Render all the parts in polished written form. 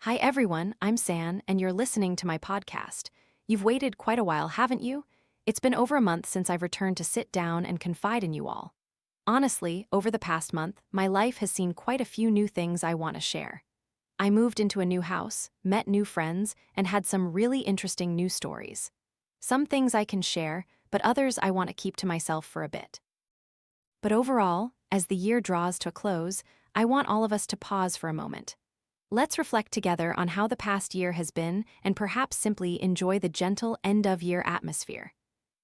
Hi everyone, I'm San, and you're listening to my podcast. You've waited quite a while, haven't you? It's been over a month since I've returned to sit down and confide in you all. Honestly, over the past month, my life has seen quite a few new things I want to share. I moved into a new house, met new friends, and had some really interesting new stories. Some things I can share, but others I want to keep to myself for a bit. But overall, as the year draws to a close, I want all of us to pause for a moment. Let's reflect together on how the past year has been and perhaps simply enjoy the gentle end-of-year atmosphere.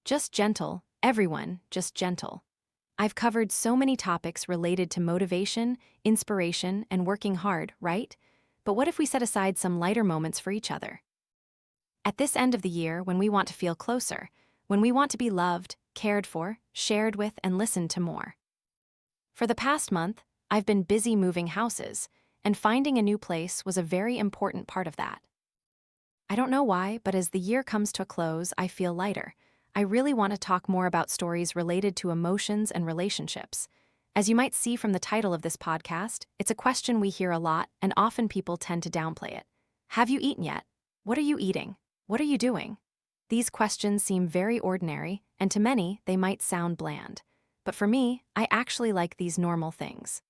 Just gentle, everyone, just gentle. I've covered so many topics related to motivation, inspiration, and working hard, right? But what if we set aside some lighter moments for each other? At this end of the year, when we want to feel closer, when we want to be loved, cared for, shared with, and listened to more. For the past month, I've been busy moving houses, and finding a new place was a very important part of that. I don't know why, but as the year comes to a close, I feel lighter. I really want to talk more about stories related to emotions and relationships. As you might see from the title of this podcast, it's a question we hear a lot, and often people tend to downplay it. Have you eaten yet? What are you eating? What are you doing? These questions seem very ordinary, and to many, they might sound bland. But for me, I actually like these normal things.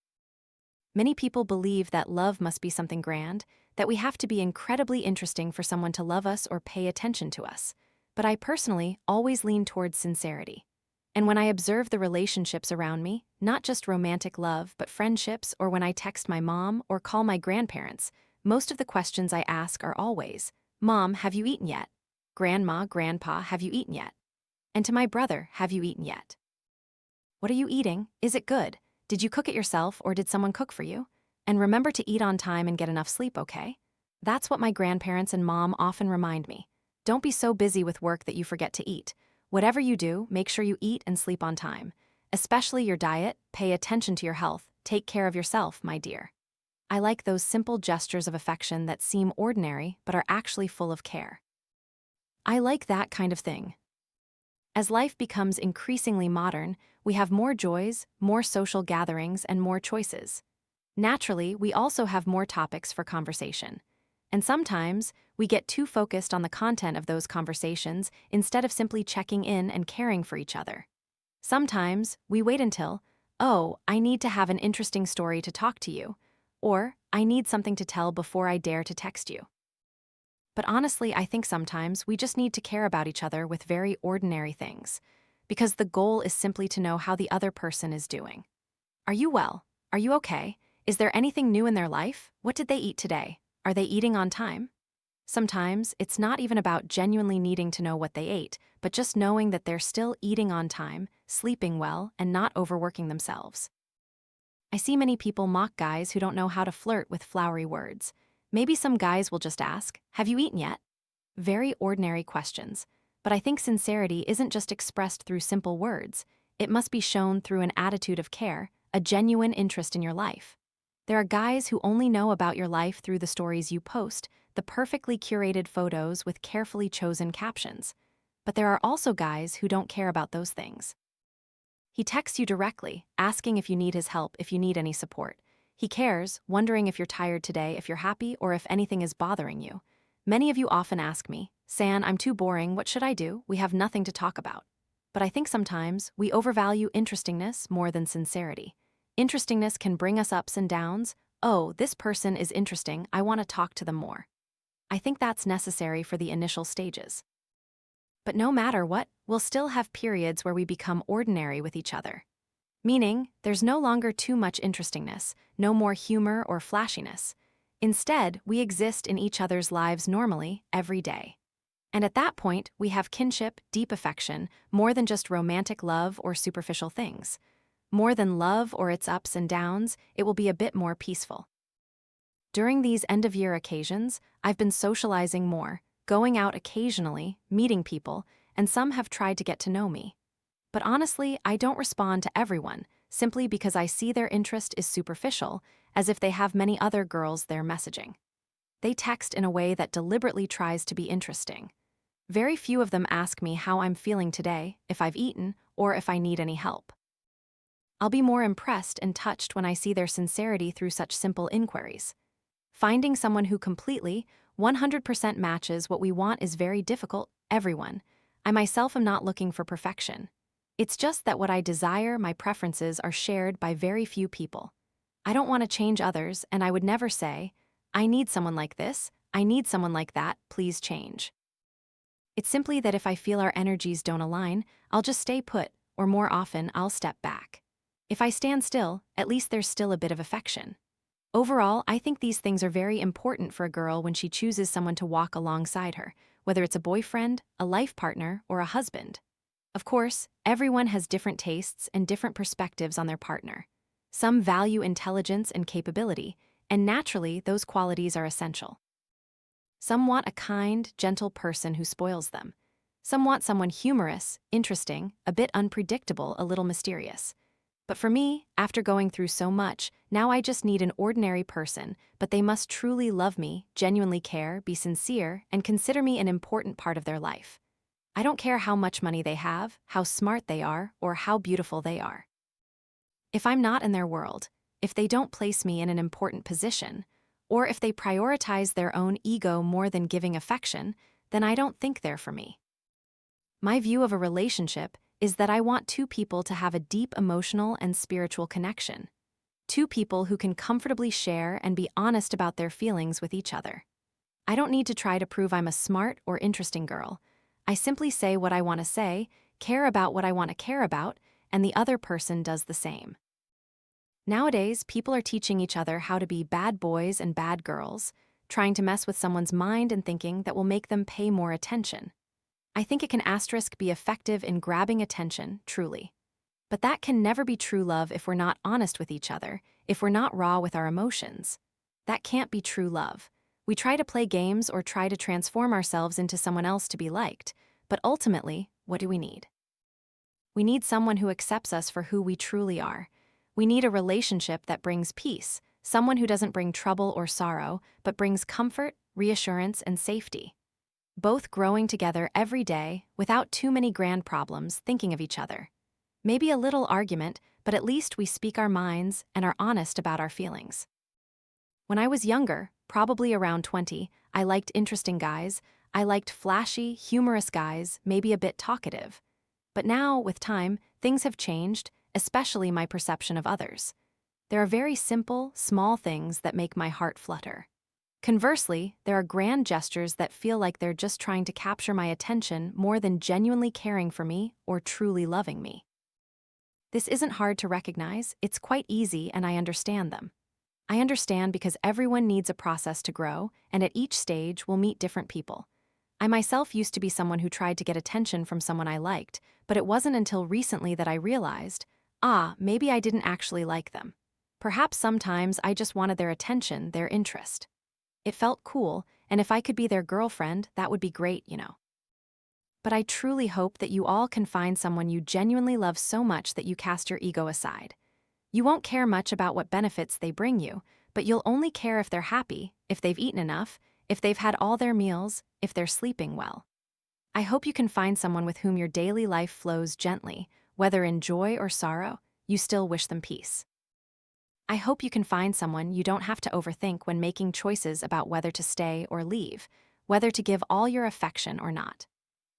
Many people believe that love must be something grand, that we have to be incredibly interesting for someone to love us or pay attention to us. But I personally always lean towards sincerity. And when I observe the relationships around me, not just romantic love, but friendships, or when I text my mom or call my grandparents, most of the questions I ask are always, "Mom, have you eaten yet? Grandma, Grandpa, have you eaten yet?" And to my brother, "Have you eaten yet? What are you eating? Is it good? Did you cook it yourself or did someone cook for you? And remember to eat on time and get enough sleep, okay?" That's what my grandparents and mom often remind me. Don't be so busy with work that you forget to eat. Whatever you do, make sure you eat and sleep on time. Especially your diet, pay attention to your health, take care of yourself, my dear. I like those simple gestures of affection that seem ordinary but are actually full of care. I like that kind of thing. As life becomes increasingly modern, we have more joys, more social gatherings, and more choices. Naturally, we also have more topics for conversation. And sometimes, we get too focused on the content of those conversations instead of simply checking in and caring for each other. Sometimes, we wait until, "Oh, I need to have an interesting story to talk to you," or "I need something to tell before I dare to text you." But honestly, I think sometimes we just need to care about each other with very ordinary things, because the goal is simply to know how the other person is doing. Are you well? Are you okay? Is there anything new in their life? What did they eat today? Are they eating on time? Sometimes it's not even about genuinely needing to know what they ate, but just knowing that they're still eating on time, sleeping well, and not overworking themselves. I see many people mock guys who don't know how to flirt with flowery words. Maybe some guys will just ask, "Have you eaten yet?" Very ordinary questions. But I think sincerity isn't just expressed through simple words. It must be shown through an attitude of care, a genuine interest in your life. There are guys who only know about your life through the stories you post, the perfectly curated photos with carefully chosen captions. But there are also guys who don't care about those things. He texts you directly, asking if you need his help, if you need any support. He cares, wondering if you're tired today, if you're happy, or if anything is bothering you. Many of you often ask me, "San, I'm too boring, what should I do? We have nothing to talk about." But I think sometimes we overvalue interestingness more than sincerity. Interestingness can bring us ups and downs. "Oh, this person is interesting, I want to talk to them more." I think that's necessary for the initial stages. But no matter what, we'll still have periods where we become ordinary with each other. Meaning, there's no longer too much interestingness, no more humor or flashiness. Instead, we exist in each other's lives normally, every day. And at that point, we have kinship, deep affection, more than just romantic love or superficial things. More than love or its ups and downs, it will be a bit more peaceful. During these end-of-year occasions, I've been socializing more, going out occasionally, meeting people, and some have tried to get to know me. But honestly, I don't respond to everyone, simply because I see their interest is superficial, as if they have many other girls they're messaging. They text in a way that deliberately tries to be interesting. Very few of them ask me how I'm feeling today, if I've eaten, or if I need any help. I'll be more impressed and touched when I see their sincerity through such simple inquiries. Finding someone who completely, 100% matches what we want is very difficult, everyone. I myself am not looking for perfection. It's just that what I desire, my preferences, are shared by very few people. I don't want to change others, and I would never say, I need someone like this, I need someone like that, please change. It's simply that if I feel our energies don't align, I'll just stay put, or more often, I'll step back. If I stand still, at least there's still a bit of affection. Overall, I think these things are very important for a girl when she chooses someone to walk alongside her, whether it's a boyfriend, a life partner, or a husband. Of course, everyone has different tastes and different perspectives on their partner. Some value intelligence and capability, and naturally, those qualities are essential. Some want a kind, gentle person who spoils them. Some want someone humorous, interesting, a bit unpredictable, a little mysterious. But for me, after going through so much, now I just need an ordinary person, but they must truly love me, genuinely care, be sincere, and consider me an important part of their life. I don't care how much money they have, how smart they are, or how beautiful they are. If I'm not in their world, if they don't place me in an important position, or if they prioritize their own ego more than giving affection, then I don't think they're for me. My view of a relationship is that I want two people to have a deep emotional and spiritual connection. Two people who can comfortably share and be honest about their feelings with each other. I don't need to try to prove I'm a smart or interesting girl. I simply say what I want to say, care about what I want to care about, and the other person does the same. Nowadays, people are teaching each other how to be bad boys and bad girls, trying to mess with someone's mind and thinking that will make them pay more attention. I think it can be effective in grabbing attention, truly. But that can never be true love if we're not honest with each other, if we're not raw with our emotions. That can't be true love. We try to play games or try to transform ourselves into someone else to be liked, but ultimately, what do we need? We need someone who accepts us for who we truly are. We need a relationship that brings peace, someone who doesn't bring trouble or sorrow, but brings comfort, reassurance, and safety. Both growing together every day without too many grand problems thinking of each other. Maybe a little argument, but at least we speak our minds and are honest about our feelings. When I was younger, probably around 20, I liked interesting guys. I liked flashy, humorous guys, maybe a bit talkative. But now, with time, things have changed, especially my perception of others. There are very simple, small things that make my heart flutter. Conversely, there are grand gestures that feel like they're just trying to capture my attention more than genuinely caring for me or truly loving me. This isn't hard to recognize, it's quite easy, and I understand them. I understand because everyone needs a process to grow, and at each stage we'll meet different people. I myself used to be someone who tried to get attention from someone I liked, but it wasn't until recently that I realized, maybe I didn't actually like them. Perhaps sometimes I just wanted their attention, their interest. It felt cool, and if I could be their girlfriend, that would be great, you know. But I truly hope that you all can find someone you genuinely love so much that you cast your ego aside. You won't care much about what benefits they bring you, but you'll only care if they're happy, if they've eaten enough, if they've had all their meals, if they're sleeping well. I hope you can find someone with whom your daily life flows gently, whether in joy or sorrow, you still wish them peace. I hope you can find someone you don't have to overthink when making choices about whether to stay or leave, whether to give all your affection or not.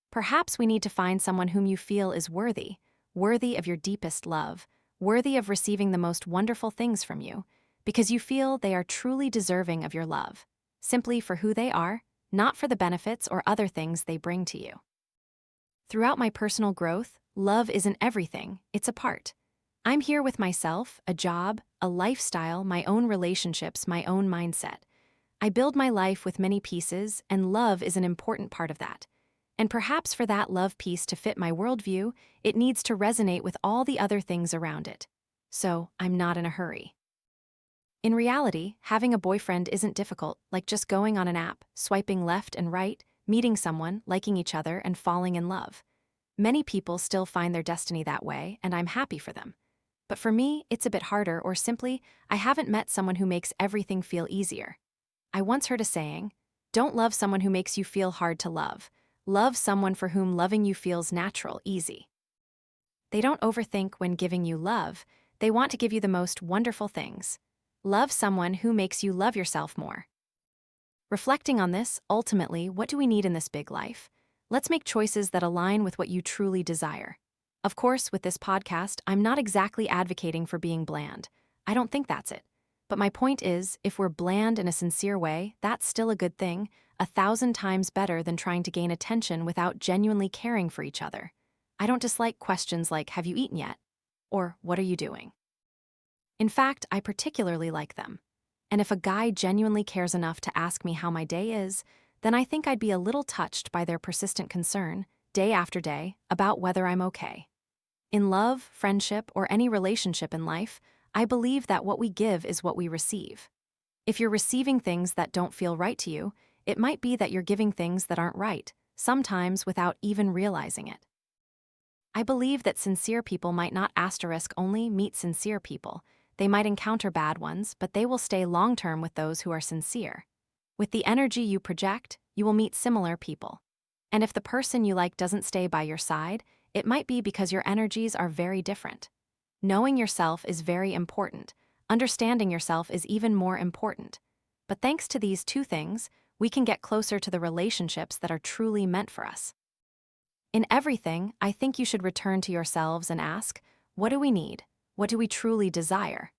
Perhaps we need to find someone whom you feel is worthy of your deepest love, worthy of receiving the most wonderful things from you, because you feel they are truly deserving of your love, simply for who they are, not for the benefits or other things they bring to you. Throughout my personal growth, love isn't everything, it's a part. I'm here with myself, a job, a lifestyle, my own relationships, my own mindset. I build my life with many pieces, and love is an important part of that. And perhaps for that love piece to fit my worldview, it needs to resonate with all the other things around it. So, I'm not in a hurry. In reality, having a boyfriend isn't difficult, like just going on an app, swiping left and right, meeting someone, liking each other, and falling in love. Many people still find their destiny that way, and I'm happy for them. But for me, it's a bit harder, or simply, I haven't met someone who makes everything feel easier. I once heard a saying, don't love someone who makes you feel hard to love. Love someone for whom loving you feels natural, easy. They don't overthink when giving you love, they want to give you the most wonderful things. Love someone who makes you love yourself more. Reflecting on this, ultimately, what do we need in this big life? Let's make choices that align with what you truly desire. Of course, with this podcast, I'm not exactly advocating for being bland. I don't think that's it. But my point is, if we're bland in a sincere way, that's still a good thing, 1,000 times better than trying to gain attention without genuinely caring for each other. I don't dislike questions like, have you eaten yet? Or, what are you doing? In fact, I particularly like them. And if a guy genuinely cares enough to ask me how my day is, then I think I'd be a little touched by their persistent concern, day after day, about whether I'm okay. In love, friendship, or any relationship in life, I believe that what we give is what we receive. If you're receiving things that don't feel right to you, it might be that you're giving things that aren't right, sometimes without even realizing it. I believe that sincere people might not only meet sincere people. They might encounter bad ones, but they will stay long-term with those who are sincere. With the energy you project, you will meet similar people. And if the person you like doesn't stay by your side, it might be because your energies are very different. Knowing yourself is very important. Understanding yourself is even more important. But thanks to these two things, we can get closer to the relationships that are truly meant for us. In everything, I think you should return to yourselves and ask, what do we need? What do we truly desire?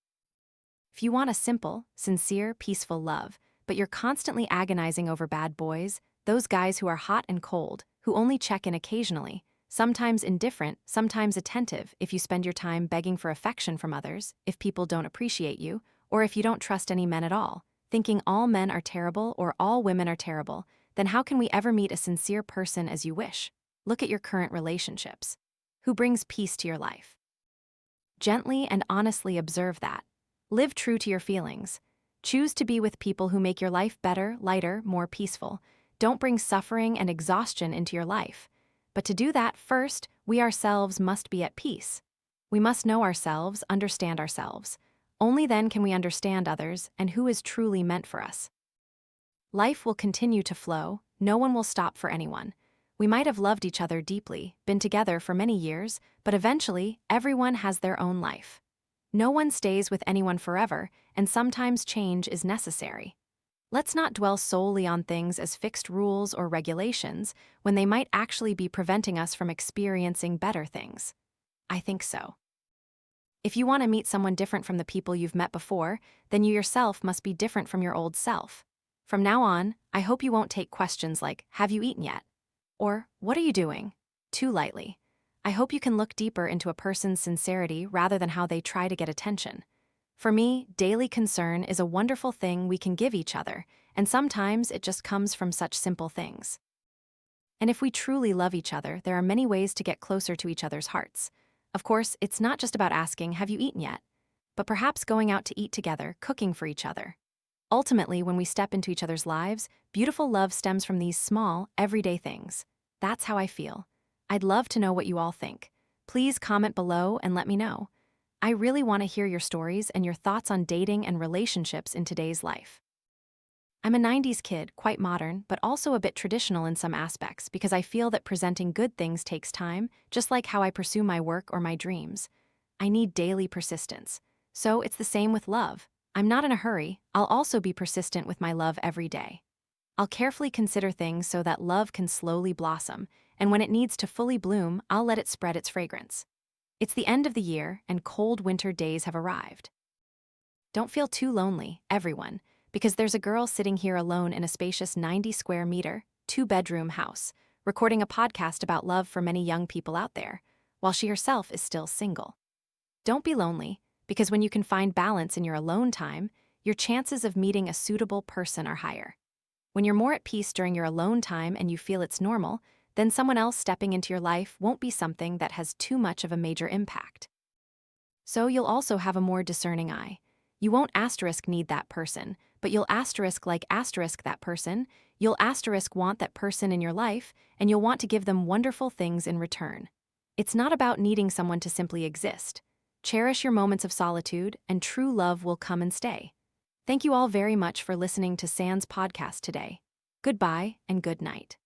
If you want a simple, sincere, peaceful love, but you're constantly agonizing over bad boys, those guys who are hot and cold, who only check in occasionally, sometimes indifferent, sometimes attentive if you spend your time begging for affection from others, if people don't appreciate you, or if you don't trust any men at all, thinking all men are terrible or all women are terrible, then how can we ever meet a sincere person as you wish? Look at your current relationships. Who brings peace to your life? Gently and honestly observe that. Live true to your feelings. Choose to be with people who make your life better, lighter, more peaceful. Don't bring suffering and exhaustion into your life. But to do that, first, we ourselves must be at peace. We must know ourselves, understand ourselves. Only then can we understand others and who is truly meant for us. Life will continue to flow. No one will stop for anyone. We might have loved each other deeply, been together for many years, but eventually, everyone has their own life. No one stays with anyone forever, and sometimes change is necessary. Let's not dwell solely on things as fixed rules or regulations when they might actually be preventing us from experiencing better things. I think so. If you want to meet someone different from the people you've met before, then you yourself must be different from your old self. From now on, I hope you won't take questions like, have you eaten yet? Or, what are you doing? Too lightly. I hope you can look deeper into a person's sincerity rather than how they try to get attention. For me, daily concern is a wonderful thing we can give each other, and sometimes it just comes from such simple things. And if we truly love each other, there are many ways to get closer to each other's hearts. Of course, it's not just about asking, have you eaten yet? But perhaps going out to eat together, cooking for each other. Ultimately, when we step into each other's lives, beautiful love stems from these small, everyday things. That's how I feel. I'd love to know what you all think. Please comment below and let me know. I really want to hear your stories and your thoughts on dating and relationships in today's life. I'm a 90s kid, quite modern, but also a bit traditional in some aspects because I feel that presenting good things takes time, just like how I pursue my work or my dreams. I need daily persistence. So it's the same with love. I'm not in a hurry. I'll also be persistent with my love every day. I'll carefully consider things so that love can slowly blossom, and when it needs to fully bloom, I'll let it spread its fragrance. It's the end of the year, and cold winter days have arrived. Don't feel too lonely, everyone, because there's a girl sitting here alone in a spacious 90 square meter, 2-bedroom house, recording a podcast about love for many young people out there, while she herself is still single. Don't be lonely, because when you can find balance in your alone time, your chances of meeting a suitable person are higher. When you're more at peace during your alone time and you feel it's normal, then someone else stepping into your life won't be something that has too much of a major impact. So you'll also have a more discerning eye. You won't need that person, but you'll that person, you'll want that person in your life, and you'll want to give them wonderful things in return. It's not about needing someone to simply exist. Cherish your moments of solitude, and true love will come and stay. Thank you all very much for listening to Sans podcast today. Goodbye and good night.